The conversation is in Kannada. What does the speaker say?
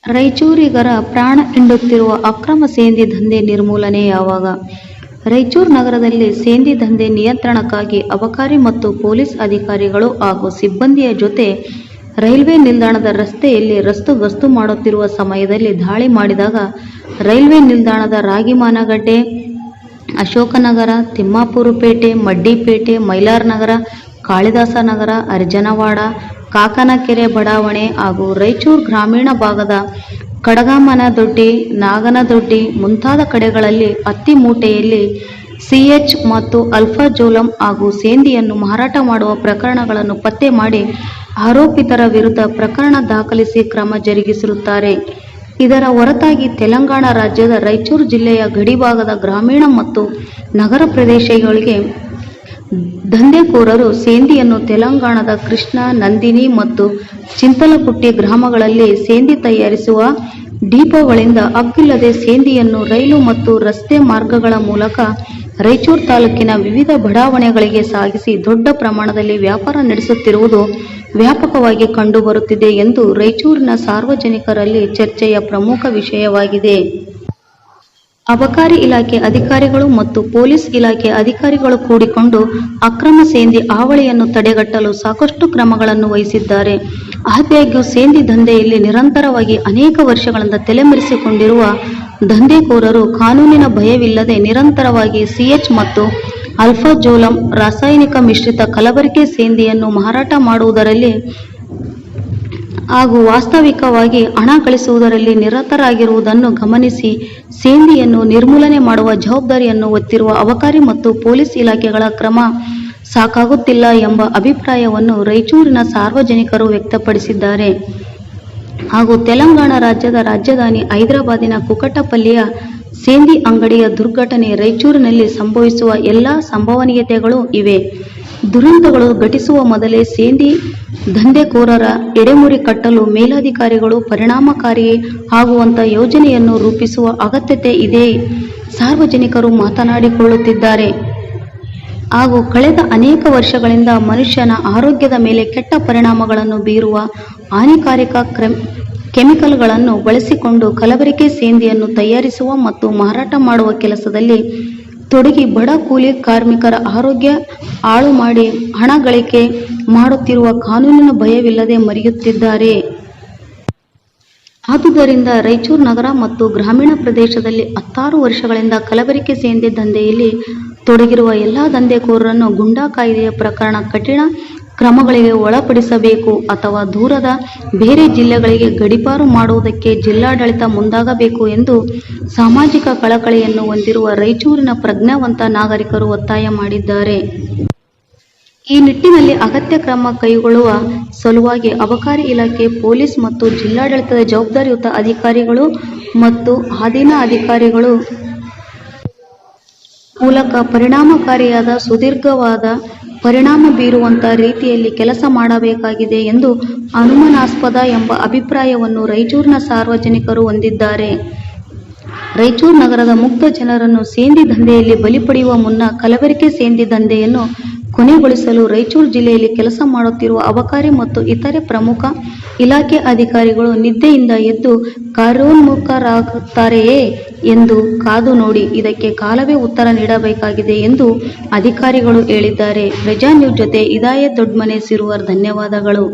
ರಾಯಚೂರಿಗರ ಪ್ರಾಣ ಹಿಂಡುತ್ತಿರುವ ಅಕ್ರಮ ಸೇಂದಿ ದಂಧೆ ನಿರ್ಮೂಲನೆ ಯಾವಾಗ? ರಾಯಚೂರು ನಗರದಲ್ಲಿ ಸೇಂದಿ ದಂಧೆ ನಿಯಂತ್ರಣಕ್ಕಾಗಿ ಅಬಕಾರಿ ಮತ್ತು ಪೊಲೀಸ್ ಅಧಿಕಾರಿಗಳು ಹಾಗೂ ಸಿಬ್ಬಂದಿಯ ಜೊತೆ ರೈಲ್ವೆ ನಿಲ್ದಾಣದ ರಸ್ತೆಯಲ್ಲಿ ಗಸ್ತು ಮಾಡುತ್ತಿರುವ ಸಮಯದಲ್ಲಿ ದಾಳಿ ಮಾಡಿದಾಗ ರೈಲ್ವೆ ನಿಲ್ದಾಣದ ರಾಗಿಮಾನಗಡ್ಡೆ, ಅಶೋಕನಗರ, ತಿಮ್ಮಾಪುರಪೇಟೆ, ಮಡ್ಡಿಪೇಟೆ, ಮೈಲಾರನಗರ, ಕಾಳಿದಾಸ ನಗರ, ಅರ್ಜನವಾಡ, ಕಾಕನಕೆರೆ ಬಡಾವಣೆ ಹಾಗೂ ರಾಯಚೂರು ಗ್ರಾಮೀಣ ಭಾಗದ ಕಡಗಮ್ಮನದೊಡ್ಡಿ, ನಾಗನದೊಡ್ಡಿ ಮುಂತಾದ ಕಡೆಗಳಲ್ಲಿ ಹತ್ತಿ ಮೂಟೆಯಲ್ಲಿ ಸಿಎಚ್ ಮತ್ತು ಅಲ್ಫಾಜೋಲಂ ಹಾಗೂ ಸೇಂದಿಯನ್ನು ಮಾರಾಟ ಮಾಡುವ ಪ್ರಕರಣಗಳನ್ನು ಪತ್ತೆ ಮಾಡಿ ಆರೋಪಿತರ ವಿರುದ್ಧ ಪ್ರಕರಣ ದಾಖಲಿಸಿ ಕ್ರಮ ಜರುಗಿಸಿರುತ್ತಾರೆ. ಇದರ ಹೊರತಾಗಿ ತೆಲಂಗಾಣ ರಾಜ್ಯದ ರಾಯಚೂರು ಜಿಲ್ಲೆಯ ಗಡಿಭಾಗದ ಗ್ರಾಮೀಣ ಮತ್ತು ನಗರ ಪ್ರದೇಶಗಳಿಗೆ ದಂಧೆಕೋರರು ಸೇಂದಿಯನ್ನು ತೆಲಂಗಾಣದ ಕೃಷ್ಣ, ನಂದಿನಿ ಮತ್ತು ಚಿಂತಲಪುಟ್ಟಿ ಗ್ರಾಮಗಳಲ್ಲಿ ಸೇಂದಿ ತಯಾರಿಸುವ ಡಿಪೋಗಳಿಂದ ಹಕ್ಕಿಲ್ಲದೆ ಸೇಂದಿಯನ್ನು ರೈಲು ಮತ್ತು ರಸ್ತೆ ಮಾರ್ಗಗಳ ಮೂಲಕ ರಾಯಚೂರು ತಾಲೂಕಿನ ವಿವಿಧ ಬಡಾವಣೆಗಳಿಗೆ ಸಾಗಿಸಿ ದೊಡ್ಡ ಪ್ರಮಾಣದಲ್ಲಿ ವ್ಯಾಪಾರ ನಡೆಸುತ್ತಿರುವುದು ವ್ಯಾಪಕವಾಗಿ ಕಂಡುಬರುತ್ತಿದೆ ಎಂದು ರಾಯಚೂರಿನ ಸಾರ್ವಜನಿಕರಲ್ಲಿ ಚರ್ಚೆಯ ಪ್ರಮುಖ ವಿಷಯವಾಗಿದೆ. ಅಬಕಾರಿ ಇಲಾಖೆ ಅಧಿಕಾರಿಗಳು ಮತ್ತು ಪೊಲೀಸ್ ಇಲಾಖೆ ಅಧಿಕಾರಿಗಳು ಕೂಡಿಕೊಂಡು ಅಕ್ರಮ ಸೇಂದಿ ಹಾವಳಿಯನ್ನು ತಡೆಗಟ್ಟಲು ಸಾಕಷ್ಟು ಕ್ರಮಗಳನ್ನು ವಹಿಸಿದ್ದಾರೆ. ಆದಾಗ್ಯೂ ಸೇಂದಿ ದಂಧೆಯಲ್ಲಿ ನಿರಂತರವಾಗಿ ಅನೇಕ ವರ್ಷಗಳಿಂದ ತಲೆಮರೆಸಿಕೊಂಡಿರುವ ದಂಧೆಕೋರರು ಕಾನೂನಿನ ಭಯವಿಲ್ಲದೆ ನಿರಂತರವಾಗಿ ಸಿಎಚ್ ಮತ್ತು ಅಲ್ಫಾಜೋಲಂ ರಾಸಾಯನಿಕ ಮಿಶ್ರಿತ ಕಲಬೆರಕೆ ಸೇಂದಿಯನ್ನು ಮಾರಾಟ ಮಾಡುವುದರಲ್ಲಿ ಹಾಗೂ ವಾಸ್ತವಿಕವಾಗಿ ಹಣ ಗಳಿಸುವುದರಲ್ಲಿ ನಿರತರಾಗಿರುವುದನ್ನು ಗಮನಿಸಿ ಸೇಂದಿಯನ್ನು ನಿರ್ಮೂಲನೆ ಮಾಡುವ ಜವಾಬ್ದಾರಿಯನ್ನು ಹೊತ್ತಿರುವ ಅಬಕಾರಿ ಮತ್ತು ಪೊಲೀಸ್ ಇಲಾಖೆಗಳ ಕ್ರಮ ಸಾಕಾಗುತ್ತಿಲ್ಲ ಎಂಬ ಅಭಿಪ್ರಾಯವನ್ನು ರಾಯಚೂರಿನ ಸಾರ್ವಜನಿಕರು ವ್ಯಕ್ತಪಡಿಸಿದ್ದಾರೆ. ಹಾಗೂ ತೆಲಂಗಾಣ ರಾಜ್ಯದ ರಾಜಧಾನಿ ಹೈದರಾಬಾದಿನ ಕುಕಟಪಲ್ಲಿಯ ಸೇಂದಿ ಅಂಗಡಿಯ ದುರ್ಘಟನೆ ರಾಯಚೂರಿನಲ್ಲಿ ಸಂಭವಿಸುವ ಎಲ್ಲ ಸಂಭವನೀಯತೆಗಳು ಇವೆ. ದುರಂತಗಳು ಘಟಿಸುವ ಮೊದಲೇ ಸೇಂದಿ ದಂಧೆಕೋರರ ಎಡೆಮುರಿ ಕಟ್ಟಲು ಮೇಲಧಿಕಾರಿಗಳು ಪರಿಣಾಮಕಾರಿ ಆಗುವಂಥ ಯೋಜನೆಯನ್ನು ರೂಪಿಸುವ ಅಗತ್ಯತೆ ಇದೆ ಸಾರ್ವಜನಿಕರು ಮಾತನಾಡಿಕೊಳ್ಳುತ್ತಿದ್ದಾರೆ. ಹಾಗೂ ಕಳೆದ ಅನೇಕ ವರ್ಷಗಳಿಂದ ಮನುಷ್ಯನ ಆರೋಗ್ಯದ ಮೇಲೆ ಕೆಟ್ಟ ಪರಿಣಾಮಗಳನ್ನು ಬೀರುವ ಹಾನಿಕಾರಕ ಕೆಮಿಕಲ್ಗಳನ್ನು ಬಳಸಿಕೊಂಡು ಕಲಬೆರಕೆ ಸೇಂದಿಯನ್ನು ತಯಾರಿಸುವ ಮತ್ತು ಮಾರಾಟ ಮಾಡುವ ಕೆಲಸದಲ್ಲಿ ತೊಡಗಿ ಬಡ ಕೂಲಿ ಕಾರ್ಮಿಕರ ಆರೋಗ್ಯ ಹಾಳು ಮಾಡಿ ಹಣ ಗಳಿಕೆ ಮಾಡುತ್ತಿರುವ ಕಾನೂನಿನ ಭಯವಿಲ್ಲದೆ ಮರೆಯುತ್ತಿದ್ದಾರೆ. ಆದುದರಿಂದ ರಾಯಚೂರು ನಗರ ಮತ್ತು ಗ್ರಾಮೀಣ ಪ್ರದೇಶದಲ್ಲಿ 16 ವರ್ಷಗಳಿಂದ ಕಲಬೆರಕೆ ಸೇಂದಿ ದಂಧೆಯಲ್ಲಿ ತೊಡಗಿರುವ ಎಲ್ಲ ದಂಧೆಕೋರರನ್ನು ಗೂಂಡಾ ಕಾಯ್ದೆಯ ಪ್ರಕಾರ ಕಠಿಣ ಕ್ರಮಗಳಿಗೆ ಒಳಪಡಿಸಬೇಕು ಅಥವಾ ದೂರದ ಬೇರೆ ಜಿಲ್ಲೆಗಳಿಗೆ ಗಡೀಪಾರು ಮಾಡುವುದಕ್ಕೆ ಜಿಲ್ಲಾಡಳಿತ ಮುಂದಾಗಬೇಕು ಎಂದು ಸಾಮಾಜಿಕ ಕಳಕಳಿಯನ್ನು ಹೊಂದಿರುವ ರಾಯಚೂರಿನ ಪ್ರಜ್ಞಾವಂತ ನಾಗರಿಕರು ಒತ್ತಾಯ ಮಾಡಿದ್ದಾರೆ. ಈ ನಿಟ್ಟಿನಲ್ಲಿ ಅಗತ್ಯ ಕ್ರಮ ಕೈಗೊಳ್ಳುವ ಸಲುವಾಗಿ ಅಬಕಾರಿ ಇಲಾಖೆ, ಪೊಲೀಸ್ ಮತ್ತು ಜಿಲ್ಲಾಡಳಿತದ ಜವಾಬ್ದಾರಿಯುತ ಅಧಿಕಾರಿಗಳು ಮತ್ತು ಅಧೀನ ಅಧಿಕಾರಿಗಳು ಮೂಲಕ ಪರಿಣಾಮಕಾರಿಯಾದ, ಸುದೀರ್ಘವಾದ, ಪರಿಣಾಮ ಬೀರುವಂಥ ರೀತಿಯಲ್ಲಿ ಕೆಲಸ ಮಾಡಬೇಕಾಗಿದೆ ಎಂದು ಅನುಮಾನಾಸ್ಪದ ಎಂಬ ಅಭಿಪ್ರಾಯವನ್ನು ರಾಯಚೂರಿನ ಸಾರ್ವಜನಿಕರು ಹೊಂದಿದ್ದಾರೆ. ರಾಯಚೂರು ನಗರದ ಮುಗ್ಧ ಜನರನ್ನು ಸೇಂದಿ ದಂಧೆಯಲ್ಲಿ ಬಲಿ ಪಡೆಯುವ ಮುನ್ನ ಕಲಬೆರಕೆ ಸೇಂದಿ ದಂಧೆಯನ್ನು ಕೊನೆಗೊಳಿಸಲು ರಾಯಚೂರು ಜಿಲ್ಲೆಯಲ್ಲಿ ಕೆಲಸ ಮಾಡುತ್ತಿರುವ ಅಬಕಾರಿ ಮತ್ತು ಇತರೆ ಪ್ರಮುಖ ಇಲಾಖೆ ಅಧಿಕಾರಿಗಳು ನಿದ್ದೆಯಿಂದ ಎದ್ದು ಕಾರ್ಯೋನ್ಮುಖರಾಗುತ್ತಾರೆಯೇ ಎಂದು ಕಾದು ನೋಡಿ. ಇದಕ್ಕೆ ಕಾಲವೇ ಉತ್ತರ ನೀಡಬೇಕಾಗಿದೆ ಎಂದು ಅಧಿಕಾರಿಗಳು ಹೇಳಿದ್ದಾರೆ. ಪ್ರಜಾ ನ್ಯೂಸ್ ಜೊತೆ ಇದಾಯತ್ ದೊಡ್ಮನೆ ಸಿರುವರ್. ಧನ್ಯವಾದಗಳು.